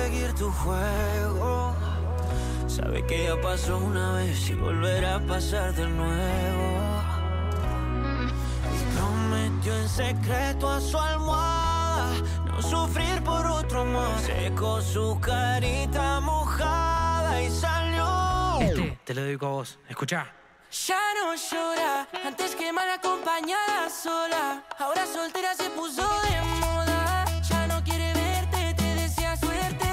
seguir tu juego. Sabe que ya pasó una vez y volverá a pasar de nuevo. Y prometió en secreto a su almohada no sufrir por otro más. Secó su carita mojada y salió. Te lo dedico a vos, escuchá. Ya no llora, antes que mal acompañada sola. Ahora soltera se puso de moda. Ya no quiere verte, te desea suerte.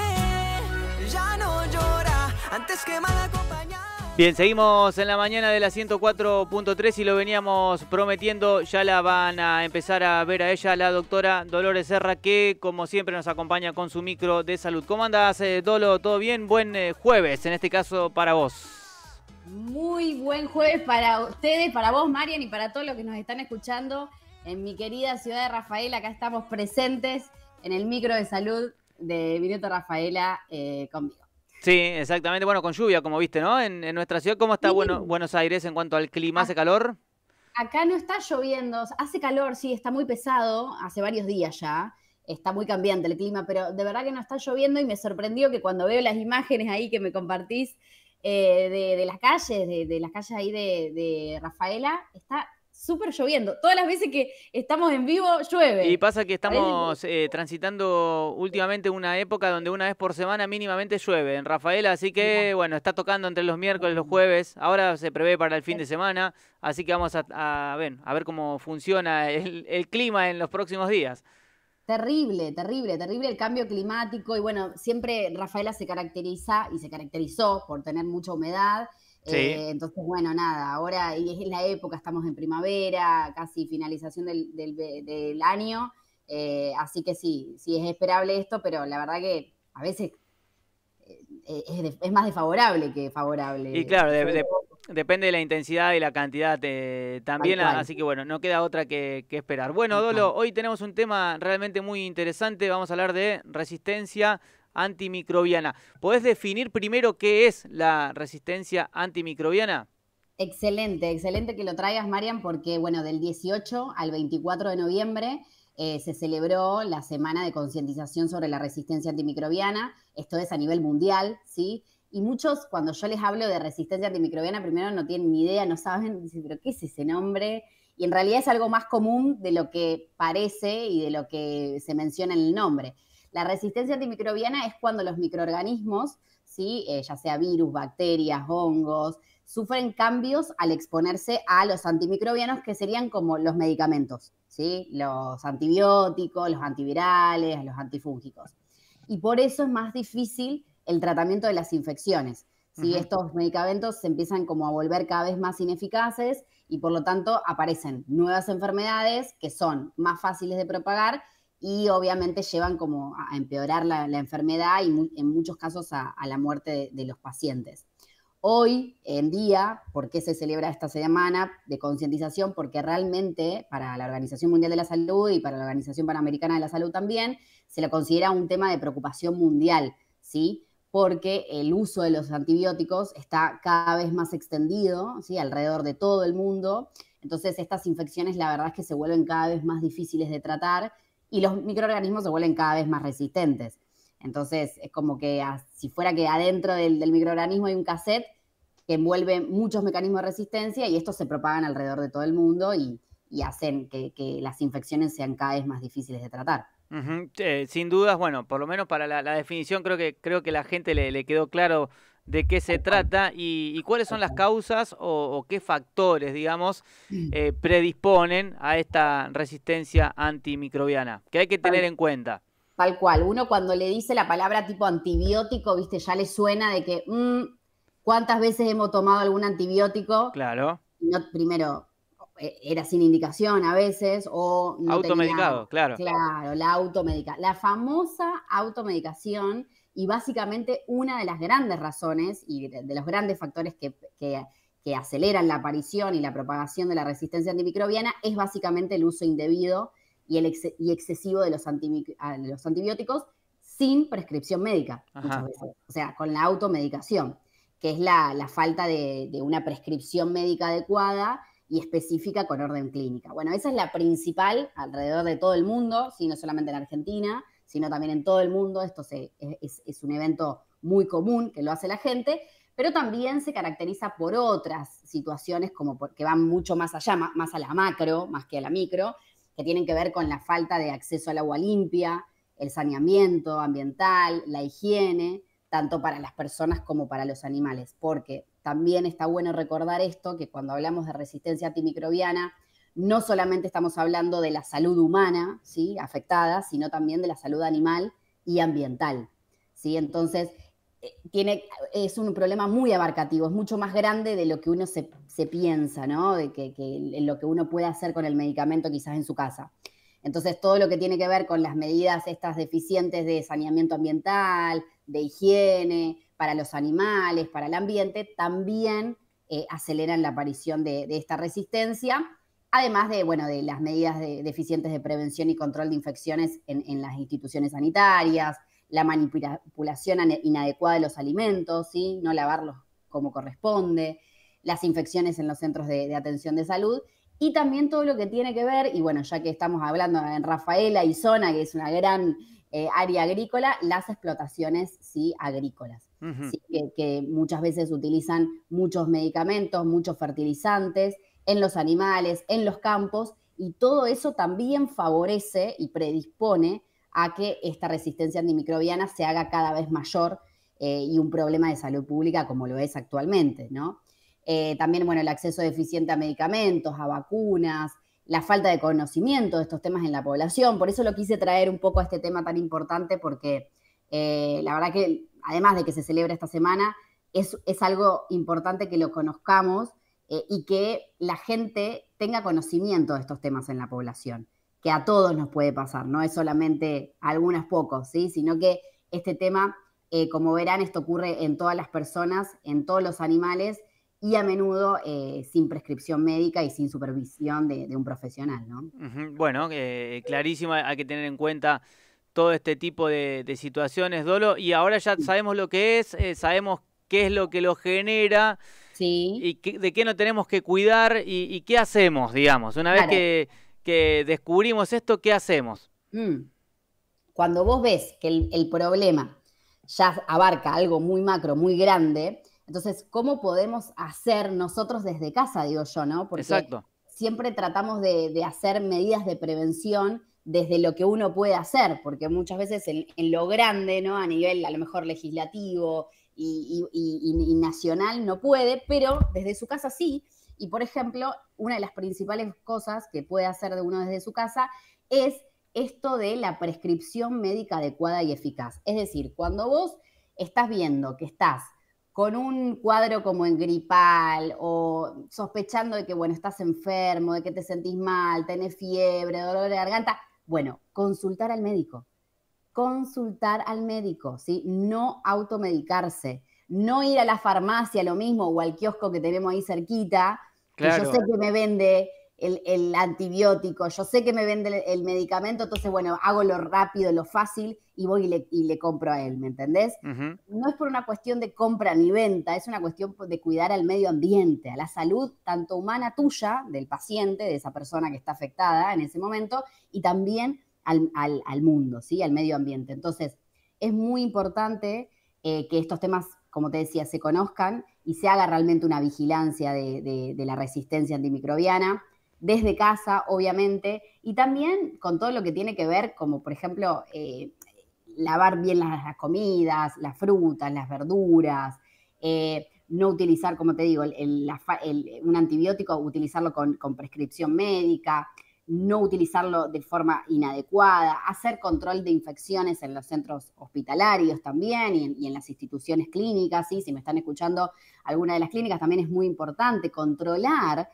Ya no llora, antes que mal acompañada. Bien, seguimos en la mañana de la 104.3 y lo veníamos prometiendo. Ya la van a empezar a ver a ella, la doctora Dolores Serra, que como siempre nos acompaña con su micro de salud. ¿Cómo andás, Dolo? ¿Todo bien? Buen jueves, en este caso para vos. Muy buen jueves para ustedes, para vos, Marian, y para todos los que nos están escuchando en mi querida ciudad de Rafaela. Acá estamos presentes en el micro de salud de Minuto Rafaela conmigo. Sí, exactamente. Bueno, con lluvia, como viste, ¿no? En nuestra ciudad, ¿cómo está Buenos Aires en cuanto al clima? ¿Hace calor? Acá no está lloviendo, hace calor, sí, está muy pesado, hace varios días ya. Está muy cambiante el clima, pero de verdad que no está lloviendo y me sorprendió que cuando veo las imágenes ahí que me compartís de las calles, de las calles ahí de Rafaela, está súper lloviendo. Todas las veces que estamos en vivo, llueve. Y pasa que estamos transitando últimamente una época donde una vez por semana mínimamente llueve en Rafaela, así que bueno, está tocando entre los miércoles y los jueves. Ahora se prevé para el fin de semana, así que vamos a ver cómo funciona el clima en los próximos días. Terrible, terrible, terrible el cambio climático y bueno, siempre Rafaela se caracteriza y se caracterizó por tener mucha humedad. Sí. Entonces, bueno, nada, ahora es la época, estamos en primavera, casi finalización del año, así que sí, es esperable esto, pero la verdad que a veces es más desfavorable que favorable. Y claro, depende de la intensidad y la cantidad también, así que bueno, no queda otra que esperar. Bueno, Dolo, hoy tenemos un tema realmente muy interesante, vamos a hablar de resistencia antimicrobiana. ¿Podés definir primero qué es la resistencia antimicrobiana? Excelente, excelente que lo traigas, Marian, porque bueno, del 18 al 24 de noviembre se celebró la semana de concientización sobre la resistencia antimicrobiana, esto es a nivel mundial, ¿sí? Y muchos, cuando yo les hablo de resistencia antimicrobiana, primero no tienen ni idea, no saben, dicen, ¿pero qué es ese nombre? Y en realidad es algo más común de lo que parece y de lo que se menciona en el nombre. La resistencia antimicrobiana es cuando los microorganismos, ¿sí? Ya sea virus, bacterias, hongos, sufren cambios al exponerse a los antimicrobianos, que serían como los medicamentos, ¿sí? Los antibióticos, los antivirales, los antifúngicos. Y por eso es más difícil el tratamiento de las infecciones, ¿sí? Uh-huh. Estos medicamentos se empiezan como a volver cada vez más ineficaces y por lo tanto aparecen nuevas enfermedades que son más fáciles de propagar y obviamente llevan como a empeorar la enfermedad y en muchos casos a la muerte de los pacientes. Hoy en día, ¿por qué se celebra esta semana de concientización? Porque realmente para la Organización Mundial de la Salud y para la Organización Panamericana de la Salud también se lo considera un tema de preocupación mundial, ¿sí? Porque el uso de los antibióticos está cada vez más extendido, ¿sí? Alrededor de todo el mundo. Entonces estas infecciones la verdad es que se vuelven cada vez más difíciles de tratar y los microorganismos se vuelven cada vez más resistentes. Entonces es como que si fuera que adentro del microorganismo hay un cassette que envuelve muchos mecanismos de resistencia y estos se propagan alrededor de todo el mundo y hacen que las infecciones sean cada vez más difíciles de tratar. Uh-huh. Sin dudas, bueno, por lo menos para la definición creo que la gente le quedó claro de qué se trata y cuáles son las causas o qué factores, digamos, predisponen a esta resistencia antimicrobiana, que hay que tener en cuenta. Tal cual, uno cuando le dice la palabra tipo antibiótico, viste, ya le suena de que ¿cuántas veces hemos tomado algún antibiótico? Claro. No, primero, era sin indicación a veces o no automedicado, claro. Claro, la famosa automedicación y básicamente una de las grandes razones y de los grandes factores que aceleran la aparición y la propagación de la resistencia antimicrobiana es básicamente el uso indebido y excesivo de los antibióticos sin prescripción médica, muchas veces. O sea, con la automedicación, que es la falta de una prescripción médica adecuada y específica con orden clínica. Bueno, esa es la principal alrededor de todo el mundo, sí, no solamente en Argentina, sino también en todo el mundo. Esto es un evento muy común que lo hace la gente, pero también se caracteriza por otras situaciones como que van mucho más allá, más a la macro, más que a la micro, que tienen que ver con la falta de acceso al agua limpia, el saneamiento ambiental, la higiene, tanto para las personas como para los animales, porque también está bueno recordar esto, que cuando hablamos de resistencia antimicrobiana, no solamente estamos hablando de la salud humana, ¿sí?, afectada, sino también de la salud animal y ambiental, ¿sí? Entonces, es un problema muy abarcativo, es mucho más grande de lo que uno se piensa, ¿no? De que lo que uno puede hacer con el medicamento quizás en su casa. Entonces, todo lo que tiene que ver con las medidas estas deficientes de saneamiento ambiental, de higiene, para los animales, para el ambiente, también aceleran la aparición de esta resistencia, además de, bueno, de las medidas deficientes de prevención y control de infecciones en las instituciones sanitarias, la manipulación inadecuada de los alimentos, ¿sí?, no lavarlos como corresponde, las infecciones en los centros de atención de salud, y también todo lo que tiene que ver, y bueno, ya que estamos hablando en Rafaela y zona, que es una gran área agrícola, las explotaciones, sí, agrícolas, ¿sí? Que muchas veces utilizan muchos medicamentos, muchos fertilizantes en los animales, en los campos, y todo eso también favorece y predispone a que esta resistencia antimicrobiana se haga cada vez mayor y un problema de salud pública como lo es actualmente, ¿no? También, bueno, el acceso deficiente a medicamentos, a vacunas, la falta de conocimiento de estos temas en la población. Por eso lo quise traer un poco a este tema tan importante, porque la verdad que, además de que se celebra esta semana, es algo importante que lo conozcamos y que la gente tenga conocimiento de estos temas en la población, que a todos nos puede pasar, no es solamente a algunos pocos, ¿sí?, sino que este tema, como verán, esto ocurre en todas las personas, en todos los animales, y a menudo sin prescripción médica y sin supervisión de un profesional, ¿no? Bueno, clarísimo, hay que tener en cuenta todo este tipo de situaciones, Dolo, y ahora ya sabemos lo que es, sabemos qué es lo que lo genera, sí, y de qué nos tenemos que cuidar y qué hacemos, digamos. Una vez que descubrimos esto, ¿qué hacemos? Cuando vos ves que el problema ya abarca algo muy macro, muy grande, entonces, ¿cómo podemos hacer nosotros desde casa, digo yo, ¿no? Porque Exacto. siempre tratamos de hacer medidas de prevención desde lo que uno puede hacer, porque muchas veces en lo grande, ¿no?, a nivel a lo mejor legislativo y nacional no puede, pero desde su casa sí. Y, por ejemplo, una de las principales cosas que puede hacer de uno desde su casa es esto de la prescripción médica adecuada y eficaz. Es decir, cuando vos estás viendo que estás con un cuadro como en gripal o sospechando de que, bueno, estás enfermo, de que te sentís mal, tenés fiebre, dolor de garganta, bueno, consultar al médico, ¿sí? No automedicarse, no ir a la farmacia, lo mismo, o al kiosco que tenemos ahí cerquita, Claro. que yo sé que me vende el antibiótico, yo sé que me vende el medicamento, entonces, bueno, hago lo rápido, lo fácil y voy y le compro a él, ¿me entendés? No es por una cuestión de compra ni venta, es una cuestión de cuidar al medio ambiente, a la salud tanto humana tuya, del paciente, de esa persona que está afectada en ese momento, y también al mundo, ¿sí?, al medio ambiente. Entonces, es muy importante que estos temas, como te decía, se conozcan y se haga realmente una vigilancia de la resistencia antimicrobiana, desde casa, obviamente, y también con todo lo que tiene que ver, como por ejemplo, lavar bien las comidas, las frutas, las verduras, no utilizar, como te digo, un antibiótico, utilizarlo con prescripción médica, no utilizarlo de forma inadecuada, hacer control de infecciones en los centros hospitalarios también y en las instituciones clínicas, ¿sí? Si me están escuchando alguna de las clínicas, también es muy importante controlar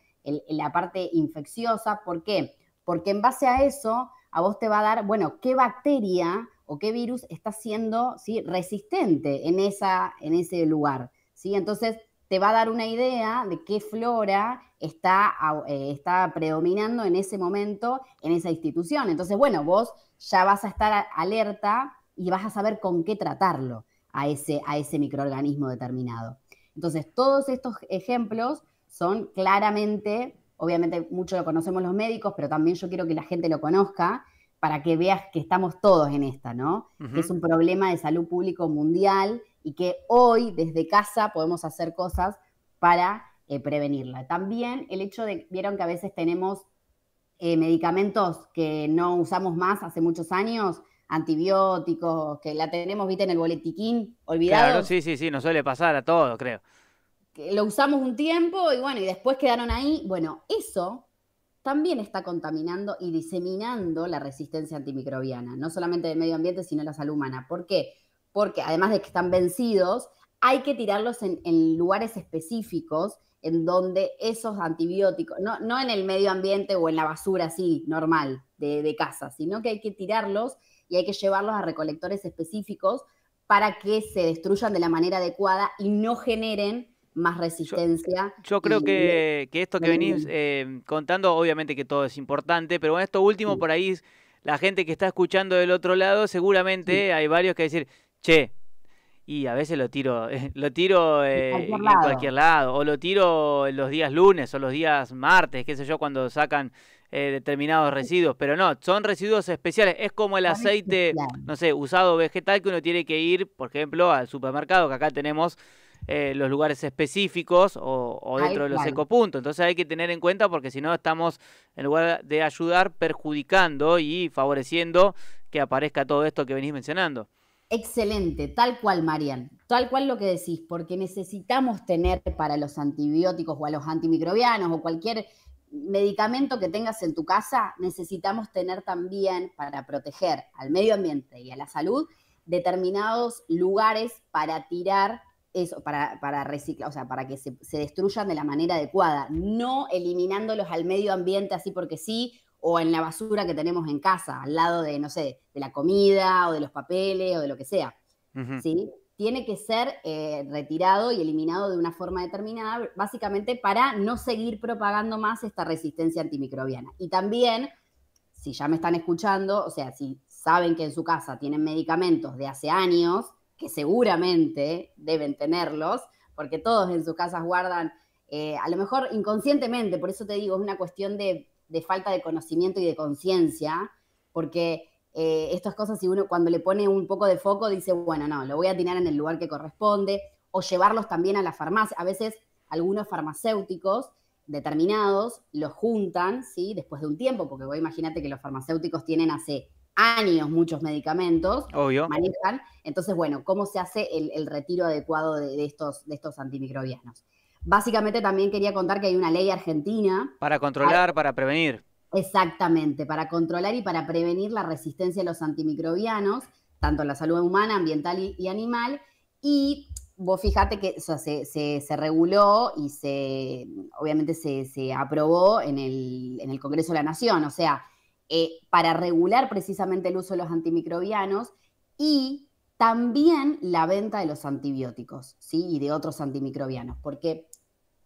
la parte infecciosa. ¿Por qué? Porque en base a eso, a vos te va a dar, bueno, qué bacteria o qué virus está siendo, ¿sí?, resistente en ese lugar, ¿sí? Entonces, te va a dar una idea de qué flora está predominando en ese momento en esa institución. Entonces, bueno, vos ya vas a estar alerta y vas a saber con qué tratarlo a ese microorganismo determinado. Entonces, todos estos ejemplos son claramente, obviamente mucho lo conocemos los médicos, pero también yo quiero que la gente lo conozca, para que veas que estamos todos en esta, ¿no? Que es un problema de salud público mundial y que hoy desde casa podemos hacer cosas para prevenirla. También el hecho de, vieron que a veces tenemos medicamentos que no usamos más hace muchos años, antibióticos, que la tenemos, viste, en el boletiquín, olvidados. Claro, sí, nos suele pasar a todos, creo. Que lo usamos un tiempo y bueno, y después quedaron ahí. Bueno, eso también está contaminando y diseminando la resistencia antimicrobiana, no solamente del medio ambiente, sino la salud humana. ¿Por qué? Porque además de que están vencidos, hay que tirarlos en lugares específicos en donde esos antibióticos, no en el medio ambiente o en la basura así, normal, de casa, sino que hay que tirarlos y hay que llevarlos a recolectores específicos para que se destruyan de la manera adecuada y no generen más resistencia. Yo creo que esto que venís contando, obviamente que todo es importante, pero bueno, esto último por ahí, la gente que está escuchando del otro lado, seguramente hay varios que decir, che, y a veces lo tiro en cualquier lado, o lo tiro los días lunes o los días martes, qué sé yo, cuando sacan determinados residuos, pero no, son residuos especiales, es como el aceite, no sé, usado vegetal, que uno tiene que ir, por ejemplo, al supermercado, que acá tenemos los lugares específicos o dentro de los ecopuntos. Entonces hay que tener en cuenta, porque si no estamos, en lugar de ayudar, perjudicando y favoreciendo que aparezca todo esto que venís mencionando. Excelente, tal cual, Marian, tal cual lo que decís, porque necesitamos tener para los antibióticos o a los antimicrobianos o cualquier medicamento que tengas en tu casa, necesitamos tener también, para proteger al medio ambiente y a la salud, determinados lugares para tirar eso, para reciclar, o sea, para que se destruyan de la manera adecuada, no eliminándolos al medio ambiente así porque sí, o en la basura que tenemos en casa, al lado de, no sé, de la comida o de los papeles o de lo que sea, ¿sí? Tiene que ser retirado y eliminado de una forma determinada, básicamente para no seguir propagando más esta resistencia antimicrobiana. Y también, si ya me están escuchando, o sea, si saben que en su casa tienen medicamentos de hace años, que seguramente deben tenerlos, porque todos en sus casas guardan, a lo mejor inconscientemente, por eso te digo, es una cuestión de falta de conocimiento y de conciencia, porque estas cosas, si uno cuando le pone un poco de foco, dice, bueno, no, lo voy a tirar en el lugar que corresponde, o llevarlos también a la farmacia. A veces algunos farmacéuticos determinados los juntan, ¿sí? Después de un tiempo, porque vos imagínate que los farmacéuticos tienen hace años muchos medicamentos, obvio, manejan. Entonces, bueno, ¿cómo se hace el retiro adecuado de estos antimicrobianos? Básicamente también quería contar que hay una ley argentina. Para controlar, para prevenir. Exactamente, para controlar y para prevenir la resistencia a los antimicrobianos, tanto en la salud humana, ambiental y animal. Y vos fijate que, o sea, se reguló y obviamente se aprobó en el Congreso de la Nación, o sea, para regular precisamente el uso de los antimicrobianos y también la venta de los antibióticos, ¿sí? Y de otros antimicrobianos, porque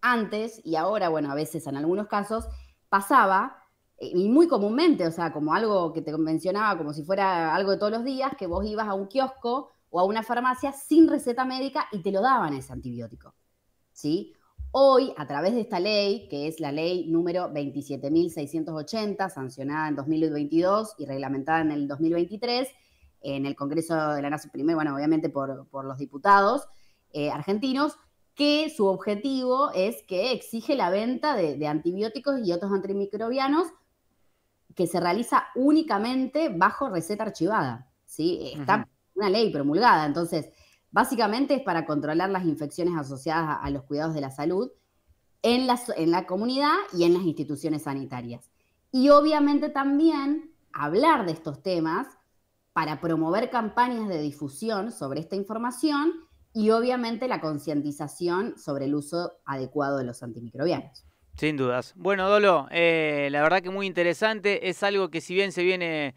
antes y ahora, bueno, a veces en algunos casos, pasaba, y muy comúnmente, o sea, como algo que te mencionaba, como si fuera algo de todos los días, que vos ibas a un kiosco o a una farmacia sin receta médica y te lo daban ese antibiótico, ¿sí? Hoy, a través de esta ley, que es la ley número 27.680, sancionada en 2022 y reglamentada en el 2023, en el Congreso de la Nación, primero, bueno, obviamente por los diputados argentinos, que su objetivo es que exige la venta de antibióticos y otros antimicrobianos que se realiza únicamente bajo receta archivada, ¿sí? Está una ley promulgada, entonces, básicamente es para controlar las infecciones asociadas a los cuidados de la salud en la comunidad y en las instituciones sanitarias. Y obviamente también hablar de estos temas para promover campañas de difusión sobre esta información y obviamente la concientización sobre el uso adecuado de los antimicrobianos. Sin dudas. Bueno, Dolo, la verdad que muy interesante, es algo que si bien se viene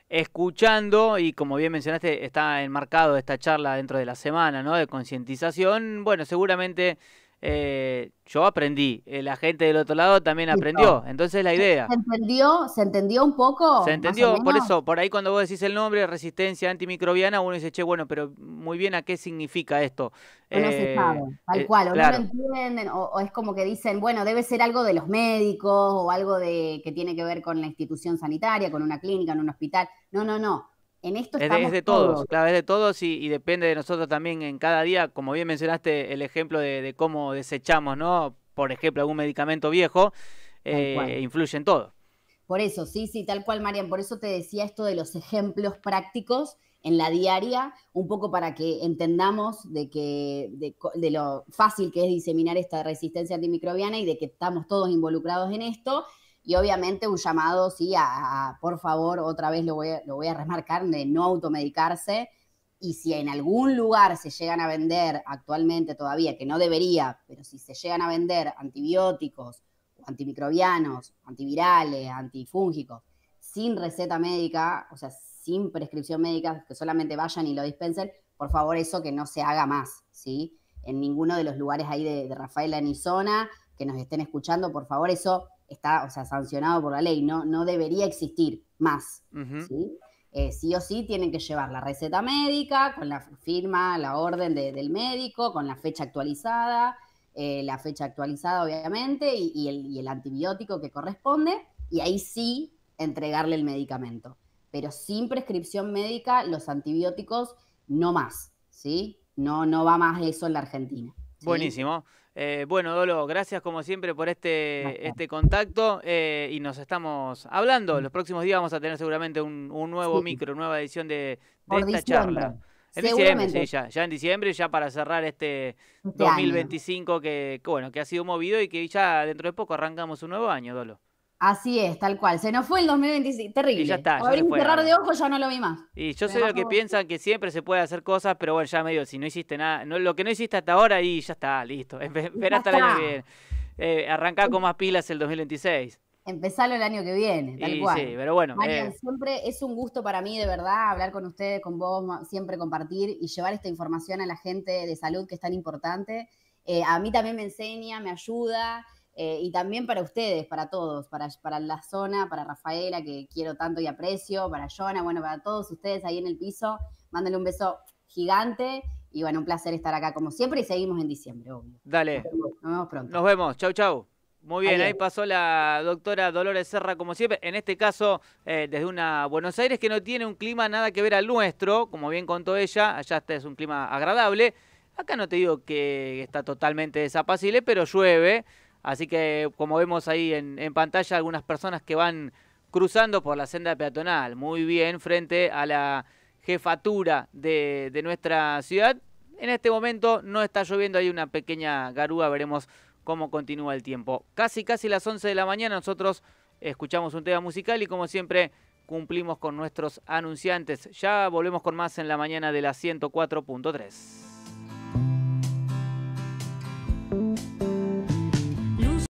escuchando y como bien mencionaste está enmarcado esta charla dentro de la semana, ¿no?, de concientización, bueno, seguramente yo aprendí, la gente del otro lado también aprendió, entonces la idea. ¿Se entendió un poco? Se entendió, por eso, por ahí cuando vos decís el nombre, resistencia antimicrobiana, uno dice, che, bueno, pero muy bien, ¿a qué significa esto? No se sabe, tal cual, o claro. no lo entienden, o es como que dicen, bueno, debe ser algo de los médicos, o algo que tiene que ver con la institución sanitaria, con una clínica, en un hospital. No. En esto estamos es de todos, claro, es de todos y depende de nosotros también en cada día, como bien mencionaste el ejemplo de cómo desechamos, ¿no? Por ejemplo, algún medicamento viejo, influye en todo. Por eso, sí, tal cual, Marian, por eso te decía esto de los ejemplos prácticos en la diaria, un poco para que entendamos de lo fácil que es diseminar esta resistencia antimicrobiana y de que estamos todos involucrados en esto. Y obviamente un llamado, sí, por favor, otra vez lo voy a remarcar, de no automedicarse. Y si en algún lugar se llegan a vender actualmente todavía, que no debería, pero si se llegan a vender antibióticos, antimicrobianos, antivirales, antifúngicos, sin receta médica, o sea, sin prescripción médica, que solamente vayan y lo dispensen, por favor, eso que no se haga más, ¿sí? En ninguno de los lugares ahí de Rafaela ni zona, que nos estén escuchando, por favor, eso está, o sea, sancionado por la ley, no debería existir más, ¿sí? Sí o sí tienen que llevar la receta médica, con la firma, la orden del médico, con la fecha actualizada, obviamente, y el antibiótico que corresponde, y ahí sí entregarle el medicamento. Pero sin prescripción médica, los antibióticos no más, ¿sí? No va más eso en la Argentina, ¿sí? Buenísimo. Bueno, Dolo, gracias como siempre por este contacto y nos estamos hablando. Los próximos días vamos a tener seguramente un nuevo nueva edición de esta charla. En diciembre, sí, ya en diciembre, ya para cerrar este 2025 que ha sido movido y que ya dentro de poco arrancamos un nuevo año, Dolo. Así es, tal cual. Se nos fue el 2025, terrible. Y ya está. Abrir y cerrar de ojos ya no lo vi más. Y yo soy de los que piensan que siempre se puede hacer cosas, pero bueno, ya medio, si no hiciste nada, lo que no hiciste hasta ahora y ya está, listo. Espera hasta el año que viene. Arrancá con más pilas el 2026. Empezalo el año que viene, tal cual. Sí, pero bueno. Marian, siempre es un gusto para mí, de verdad, hablar con ustedes, con vos, siempre compartir y llevar esta información a la gente de salud que es tan importante. A mí también me enseña, me ayuda. Y también para ustedes, para todos, para la zona, para Rafaela, que quiero tanto y aprecio, para Jonah, bueno, para todos ustedes ahí en el piso, mándenle un beso gigante y bueno, un placer estar acá como siempre y seguimos en diciembre, obvio. Dale. Nos vemos pronto. Nos vemos, chau. Muy bien, Adiós. ahí pasó la doctora Dolores Serra como siempre, en este caso desde una Buenos Aires que no tiene un clima nada que ver al nuestro, como bien contó ella, allá es un clima agradable, acá no te digo que está totalmente desapacible, pero llueve. Así que, como vemos ahí en pantalla, algunas personas que van cruzando por la senda peatonal, muy bien, frente a la jefatura de nuestra ciudad. En este momento no está lloviendo, hay una pequeña garúa, veremos cómo continúa el tiempo. Casi las 11 de la mañana nosotros escuchamos un tema musical y como siempre cumplimos con nuestros anunciantes. Ya volvemos con más en la mañana de la 104.3.